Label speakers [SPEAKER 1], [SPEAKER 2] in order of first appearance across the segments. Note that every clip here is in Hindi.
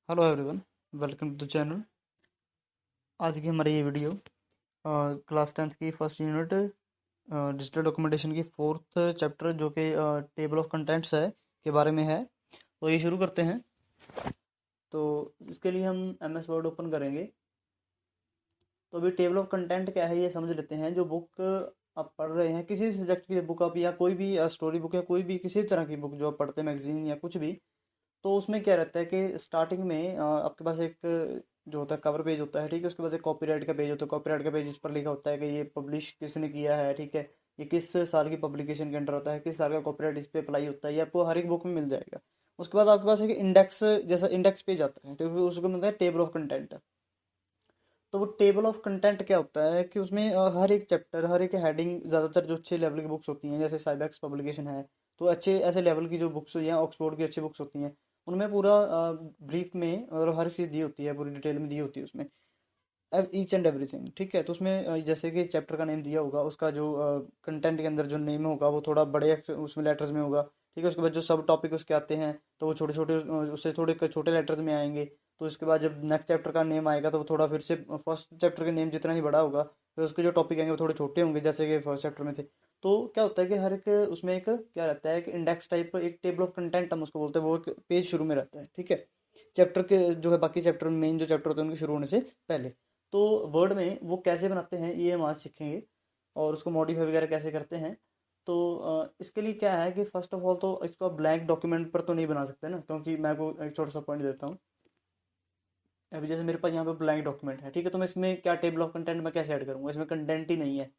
[SPEAKER 1] Hello everyone, welcome to the channel. आज की हमारी ये वीडियो क्लास 10th की फर्स्ट यूनिट डिजिटल डॉक्यूमेंटेशन की फोर्थ चैप्टर जो कि टेबल ऑफ कंटेंट्स है के बारे में है। तो ये शुरू करते हैं। तो इसके लिए हम एम एस वर्ड ओपन करेंगे। तो अभी टेबल ऑफ कंटेंट क्या है ये समझ लेते हैं। जो बुक आप पढ़ रहे हैं, किसी सब्जेक्ट की बुक आप, या कोई भी स्टोरी बुक या कोई भी किसी तरह की बुक जो आप पढ़ते हैं, मैगजीन या कुछ भी, तो उसमें क्या रहता है कि स्टार्टिंग में आपके पास एक जो होता है कवर पेज होता है, ठीक है। उसके बाद एक कॉपीराइट का पेज होता है। कॉपीराइट का पेज इस पर लिखा होता है कि ये पब्लिश किसने किया है, ठीक है। ये किस साल की पब्लिकेशन के अंडर होता है, किस साल का कॉपीराइट इस पे अप्लाई होता है, ये आपको हर एक बुक में मिल जाएगा। उसके बाद आपके पास एक इंडेक्स जैसा इंडेक्स पेज आता है, ठीक है। उसको मिलता है टेबल ऑफ कंटेंट। तो वो टेबल ऑफ कंटेंट क्या होता है कि उसमें हर एक चैप्टर, हर एक हेडिंग, ज़्यादातर जो अच्छे लेवल की बुक्स होती हैं जैसे साइबैक्स पब्लिकेशन है, तो अच्छे ऐसे लेवल की जो बुक्स हुई हैं, ऑक्सफोर्ड की अच्छी बुक्स होती हैं, उनमें पूरा ब्रीफ में और हर चीज़ दी होती है, पूरी डिटेल में दी होती है उसमें, ईच एंड एवरीथिंग, ठीक है। तो उसमें जैसे कि चैप्टर का नेम दिया होगा, उसका जो कंटेंट के अंदर जो नेम होगा वो थोड़ा बड़े उसमें लेटर्स में होगा, ठीक है। उसके बाद जो सब टॉपिक उसके आते हैं तो वो छोटे छोटे उससे थोड़े छोटे लेटर्स में आएंगे। तो उसके बाद जब नेक्स्ट चैप्टर का नेम आएगा तो वो थोड़ा फिर से फर्स्ट चैप्टर के नेम जितना ही बड़ा होगा, फिर उसके जो टॉपिक आएंगे वो थोड़े छोटे होंगे जैसे कि फर्स्ट चैप्टर में थे। तो क्या होता है कि हर एक उसमें एक क्या रहता है, एक इंडेक्स टाइप, एक टेबल ऑफ कंटेंट हम उसको बोलते हैं, वो एक पेज शुरू में रहता है, ठीक है। चैप्टर के जो है, बाकी चैप्टर मेन जो चैप्टर होते हैं उनके शुरू होने से पहले। तो वर्ड में वो कैसे बनाते हैं ये हम आज सीखेंगे, और उसको मॉडिफाई वगैरह कैसे करते हैं। तो इसके लिए क्या है कि फर्स्ट ऑफ ऑल तो इसको ब्लैंक डॉक्यूमेंट पर तो नहीं बना सकते ना, क्योंकि मैं को एक छोटा सा पॉइंट देता हूँ। अभी जैसे मेरे पास यहाँ पे ब्लैंक डॉक्यूमेंट है, ठीक है। तो मैं इसमें क्या टेबल ऑफ कंटेंट में कैसे ऐड करूँगा, इसमें कंटेंट ही नहीं है।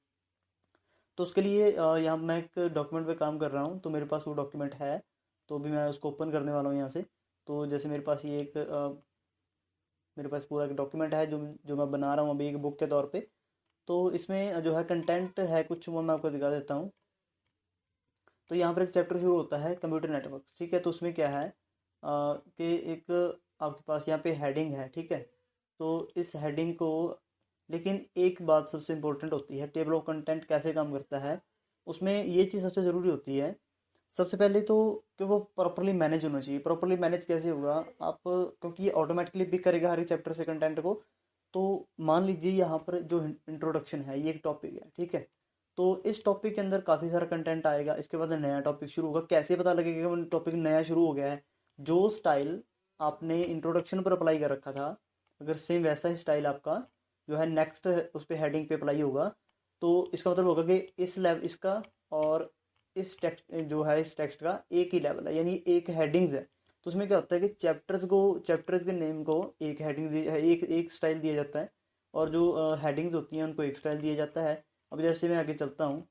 [SPEAKER 1] तो उसके लिए यहाँ मैं एक डॉक्यूमेंट पे काम कर रहा हूँ, तो मेरे पास वो डॉक्यूमेंट है। तो अभी मैं उसको ओपन करने वाला हूँ यहाँ से। तो जैसे मेरे पास ये एक मेरे पास पूरा एक डॉक्यूमेंट है जो जो मैं बना रहा हूँ अभी एक बुक के तौर पे। तो इसमें जो है कंटेंट है कुछ, वो मैं आपको दिखा देता हूँ। तो यहाँ पर एक चैप्टर शुरू होता है कंप्यूटर नेटवर्क, ठीक है। तो उसमें क्या है कि एक आपके पास यहाँ पे हेडिंग है, ठीक है। तो इस हेडिंग को, लेकिन एक बात सबसे इंपॉर्टेंट होती है, टेबल ऑफ कंटेंट कैसे काम करता है, उसमें ये चीज़ सबसे ज़रूरी होती है। सबसे पहले तो कि वो प्रॉपरली मैनेज होना चाहिए। प्रॉपरली मैनेज कैसे होगा आप, क्योंकि ये ऑटोमेटिकली पिक करेगा हर एक चैप्टर से कंटेंट को। तो मान लीजिए यहाँ पर जो इंट्रोडक्शन है, ये एक टॉपिक है, ठीक है। तो इस टॉपिक के अंदर काफ़ी सारा कंटेंट आएगा। इसके बाद नया टॉपिक शुरू होगा। कैसे पता लगेगा कि वो टॉपिक नया शुरू हो गया है? जो स्टाइल आपने इंट्रोडक्शन पर अप्लाई कर रखा था, अगर सेम वैसा ही स्टाइल आपका जो है नेक्स्ट उस पर हेडिंग पे अप्लाई होगा, तो इसका मतलब होगा कि इस लेवल इसका और इस टेक्स्ट जो है, इस टेक्स्ट का एक ही लेवल है, यानी एक हेडिंग्स है। तो उसमें क्या होता है कि चैप्टर्स के नेम को एक हेडिंग एक एक स्टाइल दिया जाता है, और जो हेडिंग्स होती हैं उनको एक स्टाइल दिया जाता है। अब जैसे मैं आगे चलता हूँ,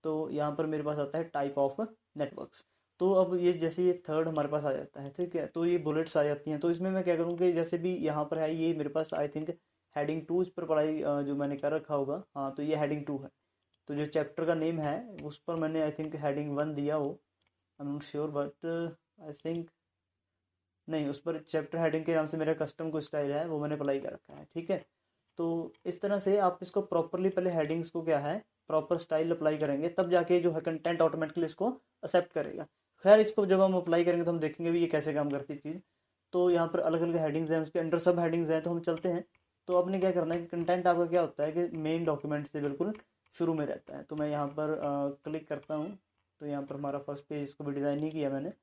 [SPEAKER 1] तो यहाँ पर मेरे पास आता है टाइप ऑफ नेटवर्क्स। तो अब ये जैसे ये थर्ड हमारे पास आ जाता है, ठीक है। तो ये बुलेट्स आ जाती हैं। तो इसमें मैं क्या करूँ कि जैसे भी यहाँ पर है, ये मेरे पास आई थिंक हेडिंग 2 इस पर पढ़ाई जो मैंने कर रखा होगा, हाँ। तो ये हेडिंग 2 है। तो जो चैप्टर का नेम है उस पर मैंने आई थिंक हेडिंग 1 दिया हो, I am not sure, but I think नहीं, उस पर चैप्टर हेडिंग के नाम से मेरा कस्टम को स्टाइल है वो मैंने अप्लाई कर रखा है, ठीक है। तो इस तरह से आप इसको प्रॉपरली पहले हेडिंग्स को क्या है, प्रॉपर स्टाइल अप्लाई करेंगे, तब जाके जो है कंटेंट ऑटोमेटिकली इसको एक्सेप्ट करेगा। खैर, इसको जब हम अप्लाई करेंगे तो हम देखेंगे भी ये कैसे काम करती है चीज़। तो यहाँ पर अलग अलग हेडिंग्स हैं, उसके अंडर सब हेडिंग्स हैं, तो हम चलते हैं। तो आपने क्या करना है कि कंटेंट आपका क्या होता है कि मेन डॉक्यूमेंट से बिल्कुल शुरू में रहता है। तो मैं यहाँ पर क्लिक करता हूँ। तो यहाँ पर हमारा फर्स्ट पेज, इसको भी डिज़ाइन नहीं किया मैंने।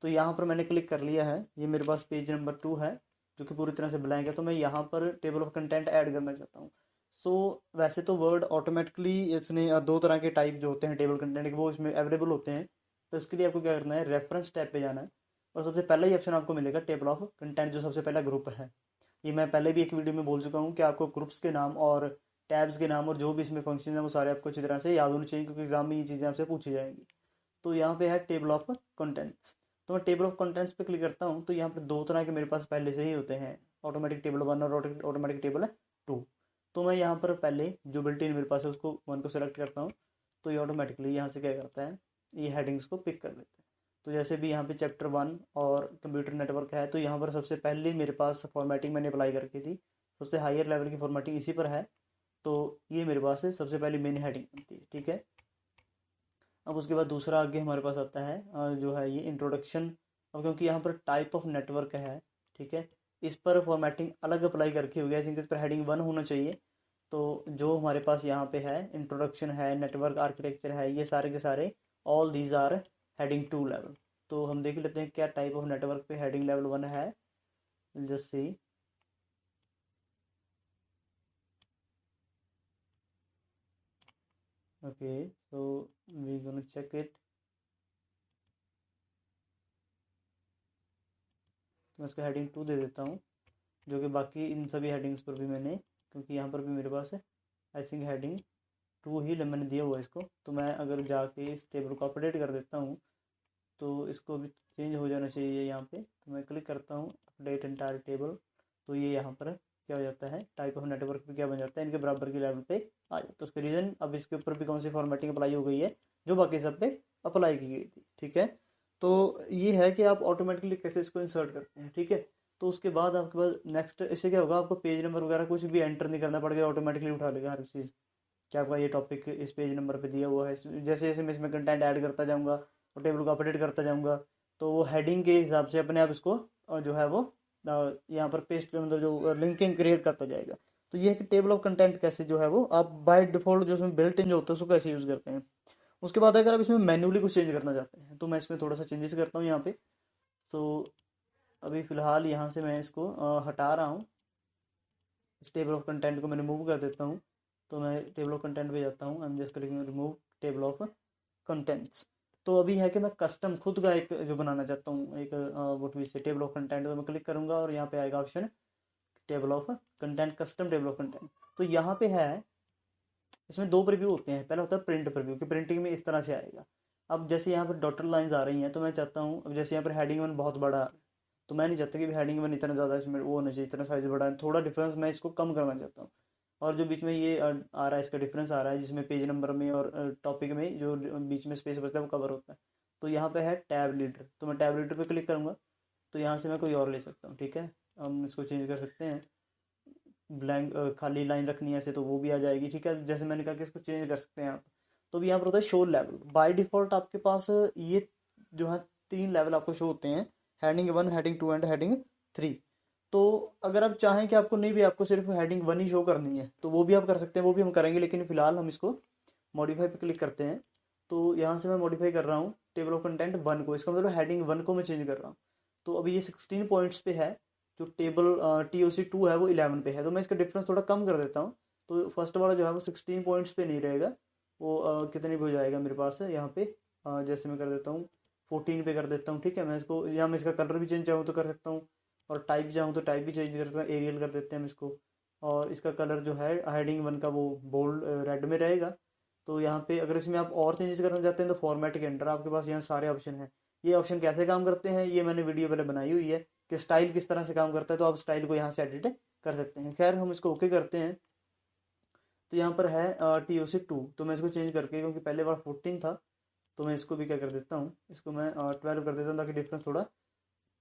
[SPEAKER 1] तो यहाँ पर मैंने क्लिक कर लिया है। ये मेरे पास पेज नंबर 2 है जो कि पूरी तरह से ब्लैंक है। तो मैं यहाँ पर टेबल ऑफ कंटेंट ऐड करना चाहता हूँ। सो वैसे तो वर्ड ऑटोमेटिकली इसने दो तरह के टाइप जो होते हैं टेबल कंटेंट के, वो इसमें अवेलेबल होते हैं। तो इसके लिए आपको क्या करना है, रेफरेंस टैब पे जाना है, और सबसे पहला ही ऑप्शन आपको मिलेगा टेबल ऑफ कंटेंट, जो सबसे पहला ग्रुप है। ये मैं पहले भी एक वीडियो में बोल चुका हूँ कि आपको ग्रुप्स के नाम और टैब्स के नाम और जो भी इसमें फंक्शन है वो सारे आपको अच्छी तरह से याद होने चाहिए, क्योंकि एग्जाम में ये चीज़ें आपसे पूछी जाएंगी। तो यहाँ पे है टेबल ऑफ कंटेंट्स। तो मैं टेबल ऑफ कंटेंट्स पे क्लिक करता हूँ। तो यहाँ पर दो तरह के मेरे पास पहले से ही होते हैं, ऑटोमेटिक टेबल 1 और ऑटोमेटिक टेबल 2। तो मैं यहाँ पर पहले जो बिल्ट इन मेरे पास है उसको 1 को सेलेक्ट करता हूँ। तो ये ऑटोमेटिकली यहाँ से क्या करता है, ये हेडिंग्स को पिक कर लेता है। तो जैसे भी यहाँ पे चैप्टर 1 और कंप्यूटर नेटवर्क है, तो यहाँ पर सबसे पहले मेरे पास फॉर्मेटिंग मैंने अप्लाई करके थी, सबसे हायर लेवल की फॉर्मेटिंग इसी पर है। तो ये मेरे पास है सबसे पहली मेन हेडिंग बनती है, ठीक है। अब उसके बाद दूसरा आगे हमारे पास आता है जो है ये इंट्रोडक्शन। अब क्योंकि यहाँ पर टाइप ऑफ नेटवर्क है, ठीक है। इस पर फॉर्मेटिंग अलग अप्लाई करके हो गया, जिनके इस पर हेडिंग 1 होना चाहिए। तो जो हमारे पास यहाँ पे है इंट्रोडक्शन है, नेटवर्क आर्किटेक्चर है, ये सारे के सारे all these are heading 2 level. तो हम देख लेते हैं क्या टाइप ऑफ नेटवर्क पे हेडिंग लेवल 1 है। Just see, okay, so we gonna check it. मैं इसको हेडिंग 2 दे देता हूँ, जो कि बाकी इन सभी हेडिंग्स पर भी मैंने, क्योंकि यहाँ पर भी मेरे पास आई थिंक हेडिंग 2 ही मैंने दिया हुआ है इसको। तो मैं अगर जाके इस टेबल को अपडेट कर देता हूँ तो इसको भी चेंज हो जाना चाहिए यहाँ पे। तो मैं क्लिक करता हूँ अपडेट एंटायर टेबल, तो ये यहाँ पर क्या हो जाता है, टाइप ऑफ नेटवर्क पे क्या बन जाता है, इनके बराबर के लेवल पे आ जाता है। तो उसके रीज़न अब इसके ऊपर भी कौन सी फॉर्मेटिंग अप्लाई हो गई है जो बाकी सब पे अप्लाई की गई थी। ठीक है, तो ये है कि आप ऑटोमेटिकली कैसे इसको इंसर्ट करते हैं। ठीक है, तो उसके बाद आपके पास नेक्स्ट इससे क्या होगा, आपको पेज नंबर वगैरह कुछ भी एंटर नहीं करना पड़ेगा, ऑटोमेटिकली उठा लेगा हर चीज़ कि आपका ये टॉपिक इस पेज नंबर पे दिया हुआ है। जैसे जैसे मैं इसमें कंटेंट ऐड करता जाऊँगा और टेबल को अपडेट करता जाऊँगा, तो वो हेडिंग के हिसाब से अपने आप इसको जो है वो यहाँ पर पेस्ट मतलब जो लिंकिंग क्रिएट करता जाएगा। तो ये है कि टेबल ऑफ कंटेंट कैसे जो है वो आप बाय डिफॉल्ट जो इसमें बिल्ट इन जो होता है उसको कैसे यूज़ करते हैं। उसके बाद अगर आप इसमें मैन्युअली कुछ चेंज करना चाहते हैं तो मैं इसमें थोड़ा सा चेंजेस करता हूँ यहाँ पे। सो अभी फ़िलहाल यहाँ से मैं इसको हटा रहा हूँ, इस टेबल ऑफ कंटेंट को मैं रिमूव कर देता हूँ। तो मैं टेबल ऑफ कंटेंट पे जाता हूँ, I am just clicking remove table of contents. तो अभी है कि मैं कस्टम खुद का एक जो बनाना चाहता हूँ, एक व्हाट वी से टेबल ऑफ कंटेंट। तो मैं क्लिक करूँगा और यहाँ पे आएगा option table of content, custom table of content. तो यहाँ पे है, इसमें दो प्रीव्यू होते हैं। पहला होता है प्रिंट प्रीव्यू, कि प्रिंटिंग में इस तरह से आएगा। अब जैसे यहाँ पर डॉटर लाइंस आ रही हैं तो मैं चाहता हूँ, अब जैसे यहाँ पर हेडिंग 1 बहुत बड़ा है तो मैं नहीं चाहता कि हेडिंग 1 इतना ज़्यादा इसमें वो होना चाहिए, इतना साइज बड़ा है, थोड़ा डिफरेंस मैं इसको कम करना चाहता हूँ। और जो बीच में ये आ रहा है, इसका डिफरेंस आ रहा है जिसमें पेज नंबर में और टॉपिक में जो बीच में स्पेस बचता है वो कवर होता है। तो यहाँ पे है टैब लीडर, तो मैं टैब लीडर पे क्लिक करूँगा तो यहाँ से मैं कोई और ले सकता हूँ। ठीक है, हम इसको चेंज कर सकते हैं, ब्लैंक खाली लाइन रखनी है ऐसे तो वो भी आ जाएगी। ठीक है, जैसे मैंने कहा कि इसको चेंज कर सकते हैं आप। तो भी यहाँ पर होता है शो लेवल। बाय डिफॉल्ट आपके पास ये जो है 3 लेवल आपको शो होते हैं, हेडिंग 1, हेडिंग 2 एंड हेडिंग 3। तो अगर आप चाहें कि आपको नहीं भी, आपको सिर्फ हेडिंग 1 ही शो करनी है तो वो भी आप कर सकते हैं, वो भी हम करेंगे। लेकिन फिलहाल हम इसको मॉडिफाई पे क्लिक करते हैं। तो यहाँ से मैं मॉडिफाई कर रहा हूँ टेबल ऑफ कंटेंट 1 को, इसका मतलब हेडिंग 1 को मैं चेंज कर रहा हूँ। तो अभी ये 16 पॉइंट्स पे है, जो टेबल TOC 2 है वो 11 पे है। तो मैं इसका डिफरेंस थोड़ा कम कर देता हूँ। तो फर्स्ट वाला जो है वो 16 पॉइंट्स पे नहीं रहेगा, वो कितने पे हो जाएगा मेरे पास है यहाँ पे, जैसे मैं कर देता हूँ 14 पे कर देता हूँ। ठीक है, मैं इसको यहाँ मैं इसका कलर भी चेंज चाहूँ तो कर सकता हूँ, और टाइप चाहूँ तो टाइप भी चेंज कर सकता हूँ, एरियल कर देते हैं हम इसको। और इसका कलर जो है हेडिंग 1 का वो बोल्ड रेड में रहेगा। तो यहाँ पे अगर इसमें आप और चेंजेस करना चाहते हैं तो फॉर्मेट के अंदर आपके पास यहाँ सारे ऑप्शन हैं। ये ऑप्शन कैसे काम करते हैं ये मैंने वीडियो पहले बनाई हुई है कि स्टाइल किस तरह से काम करता है, तो आप स्टाइल को यहाँ से एडिट कर सकते हैं। खैर हम इसको ओके करते हैं। तो यहाँ पर है TOC 2, तो मैं इसको चेंज करके, क्योंकि पहले बार 14 था तो मैं इसको भी क्या कर देता हूँ, इसको मैं 12 कर देता हूँ ताकि डिफरेंस थोड़ा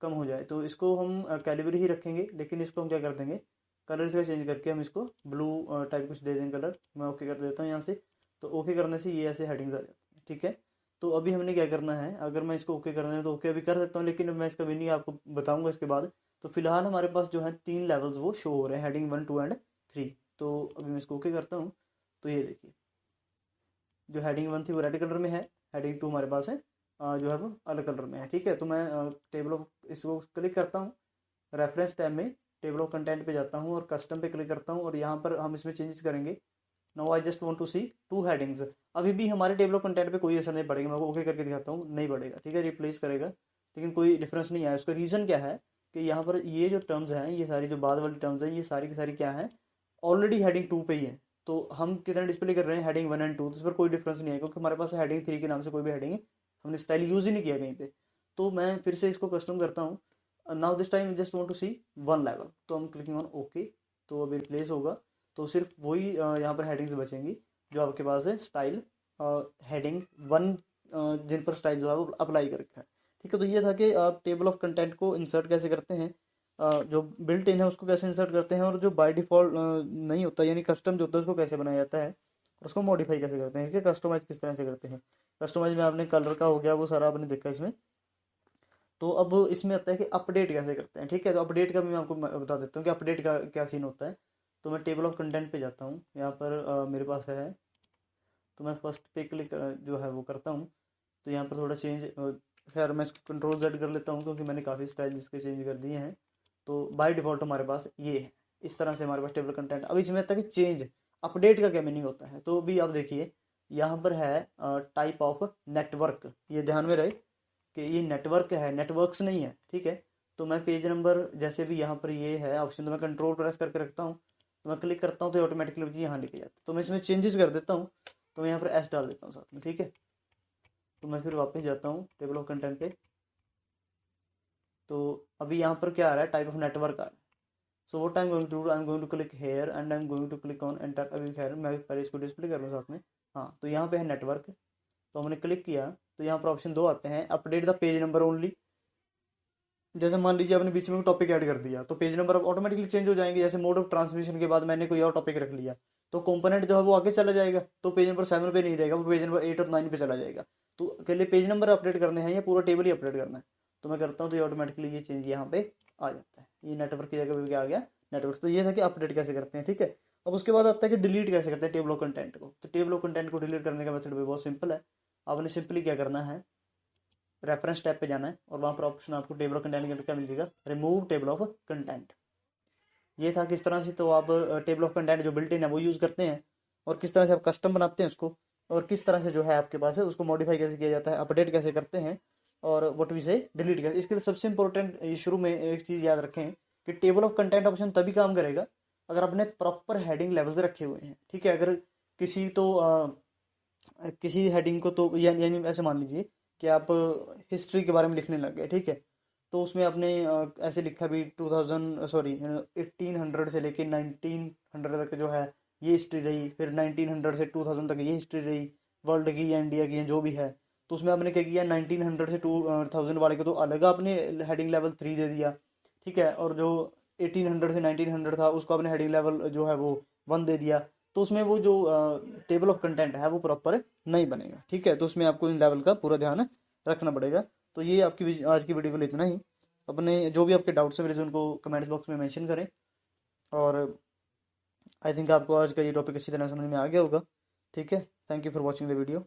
[SPEAKER 1] कम हो जाए। तो इसको हम कैलिबरी ही रखेंगे, लेकिन इसको हम क्या कर देंगे, कलर इसका चेंज करके हम इसको ब्लू टाइप कुछ दे देंगे कलर। मैं ओके कर देता हूँ यहाँ से। तो ओके करने से ये ऐसे हेडिंग्स आ जाती हैं। ठीक है, तो अभी हमने क्या करना है, अगर मैं इसको ओके करना है तो ओके अभी कर सकता हूँ, लेकिन मैं इसका मीनिंग आपको बताऊंगा इसके बाद। तो फिलहाल हमारे पास जो है 3 लेवल्स वो शो हो रहे हैं, हेडिंग 1, 2 एंड 3। तो अभी मैं इसको ओके करता हूँ। तो ये देखिए, जो हेडिंग 1 थी वो रेड कलर में है, हेडिंग 2 हमारे पास है जो है वो अलग कलर में है। ठीक है, तो मैं टेबल ऑफ इसको क्लिक करता हूँ, रेफरेंस टैब में टेबल ऑफ कंटेंट पे जाता हूँ और कस्टम पे क्लिक करता हूँ, और यहाँ पर हम इसमें चेंजेस करेंगे। Now I just want to see 2 headings. अभी भी हमारे टेबल ऑफ कंटेंट पे कोई असर नहीं पड़ेगा, मैं ओके करके दिखाता हूँ, नहीं पड़ेगा। ठीक है, रिप्लेस करेगा लेकिन कोई डिफरेंस नहीं आया। उसका रीज़न क्या है कि यहाँ पर ये जो टर्म्स हैं, ये सारी जो बाद वाली टर्म्स हैं, ये सारी की सारी क्या है, ऑलरेडी हेडिंग 2 पे ही है। तो हम कितना डिस्प्ले कर रहे हैं, हेडिंग 1 एंड 2, तो इस पर कोई डिफरेंस नहीं है, क्योंकि हमारे पास हेडिंग 3 के नाम से कोई भी हेडिंग हमने स्टाइल यूज़ ही नहीं किया कहीं पे। तो मैं फिर से इसको कस्टम करता हूँ। Now this time just want to see 1 level, तो हम क्लिकिंग ऑन ओके। तो अभी रिप्लेस होगा, तो सिर्फ वही यहाँ पर हेडिंग्स बचेंगी जो आपके पास है स्टाइल हेडिंग 1, जिन पर स्टाइल जो है वो अप्लाई कर रखा है। ठीक है, तो ये था कि आप टेबल ऑफ कंटेंट को इंसर्ट कैसे करते हैं, जो बिल्ट इन है उसको कैसे इंसर्ट करते हैं, और जो बाय डिफ़ॉल्ट नहीं होता यानी कस्टम जो होता है उसको कैसे बनाया जाता है, और उसको मॉडिफाई कैसे करते हैं, कि कस्टमाइज किस तरह से करते हैं। कस्टमाइज में आपने कलर का हो गया वो सारा आपने देखा इसमें। तो अब इसमें आता है कि अपडेट कैसे करते हैं, ठीक है। तो अपडेट का भी मैं आपको बता देता हूँ कि अपडेट का क्या सीन होता है। तो मैं टेबल ऑफ कंटेंट पे जाता हूँ, यहाँ पर मेरे पास है। तो मैं फर्स्ट पे क्लिक जो है वो करता हूँ। तो यहाँ पर थोड़ा चेंज, खैर मैं इसको कंट्रोल Z कर लेता हूँ क्योंकि मैंने काफ़ी स्टाइल इसके चेंज कर दिए हैं। तो बाय डिफ़ॉल्ट हमारे पास ये है, इस तरह से हमारे पास टेबल कंटेंट। अब इसमें आता है कि चेंज अपडेट का क्या मीनिंग होता है। तो भी आप देखिए यहाँ पर है टाइप ऑफ नेटवर्क, ये ध्यान में रहे कि ये नेटवर्क है, नेटवर्क्स नहीं है, ठीक है। तो मैं पेज नंबर जैसे भी यहाँ पर ये है ऑप्शन, तो मैं कंट्रोल प्रेस करके रखता हूँ। तो मैं क्लिक करता हूँ तो ऑटोमेटिकली यहाँ लेके जाता है। तो मैं इसमें चेंजेस कर देता हूँ, तो मैं यहाँ पर S डाल देता हूँ साथ में, ठीक है। तो मैं फिर वापस जाता हूँ टेबल ऑफ कंटेंट पे। तो अभी यहाँ पर क्या आ रहा है, टाइप ऑफ नेटवर्क आ रहा है। So what I am going to do, I am going to click here and I am going to click on enter. अभी खैर मैं पहले इसको डिस्प्ले कर लूँ साथ में। हाँ, तो यहाँ पे है नेटवर्क, तो हमने क्लिक किया तो यहाँ पर ऑप्शन 2 आते हैं, update the page number only. जैसे मान लीजिए आपने बीच में टॉपिक ऐड कर दिया तो पेज नंबर अब ऑटोमेटिकली चेंज हो जाएंगे। जैसे मोड ऑफ ट्रांसमिशन के बाद मैंने कोई और टॉपिक रख लिया तो कंपोनेंट जो है वो आगे चला जाएगा, तो पेज नंबर 7 पे नहीं रहेगा, वो पेज नंबर 8 और 9 पे चला जाएगा। तो अकेले पेज नंबर अपडेट करने हैं या पूरा टेबल ही अपडेट करना है, तो मैं करता हूँ तो ये ऑटोमेटिकली ये चेंज यहाँ पे आ जाता है। ये नेटवर्क की जगह पे क्या आ गया, नेटवर्क। तो ये था कि अपडेट कैसे करते हैं, ठीक है। अब उसके बाद आता है कि डिलीट कैसे करते हैं टेबल ऑफ कंटेंट को। तो टेबल ऑफ कंटेंट को डिलीट करने का मेथड भी बहुत सिंपल है। आपने सिंपली क्या करना है, रेफरेंस टैब पे जाना है और वहाँ पर ऑप्शन आपको टेबल ऑफ कंटेंट का मिल जाएगा, रिमूव टेबल ऑफ कंटेंट। ये था किस तरह से तो आप टेबल ऑफ कंटेंट जो बिल्ट इन है वो यूज़ करते हैं, और किस तरह से आप कस्टम बनाते हैं उसको, और किस तरह से जो है आपके पास है उसको मॉडिफाई कैसे किया जाता है, अपडेट कैसे करते हैं, और व्हाट वी से डिलीट कैसे। इसके लिए सबसे इंपॉर्टेंट शुरू में एक चीज़ याद रखें कि टेबल ऑफ कंटेंट ऑप्शन तभी काम करेगा अगर आपने प्रॉपर हेडिंग लेवल्स रखे हुए हैं, ठीक है। अगर किसी तो किसी हेडिंग को तो यानी ऐसे मान लीजिए कि आप हिस्ट्री के बारे में लिखने लग गए, ठीक है। तो उसमें आपने ऐसे लिखा भी 1800 से लेके 1900 तक जो है ये हिस्ट्री रही, फिर 1900 से 2000 तक ये हिस्ट्री रही, वर्ल्ड की या इंडिया की या जो भी है। तो उसमें आपने क्या किया, 1900 से 2000 वाले को तो अलग आपने हेडिंग लेवल 3 दे दिया, ठीक है। और जो 1800 से 1900 था उसको आपने हेडिंग लेवल जो है वो 1 दे दिया। तो उसमें वो जो टेबल ऑफ कंटेंट है वो प्रॉपर नहीं बनेगा, ठीक है। तो उसमें आपको इन लेवल का पूरा ध्यान रखना पड़ेगा। तो ये आपकी आज की वीडियो के लिए इतना ही। अपने जो भी आपके डाउट्स हैं मेरे से उनको कमेंट्स बॉक्स में मेंशन करें। और आई थिंक आपको आज का ये टॉपिक अच्छी तरह समझ में आ गया होगा, ठीक है। Thank you for watching the video.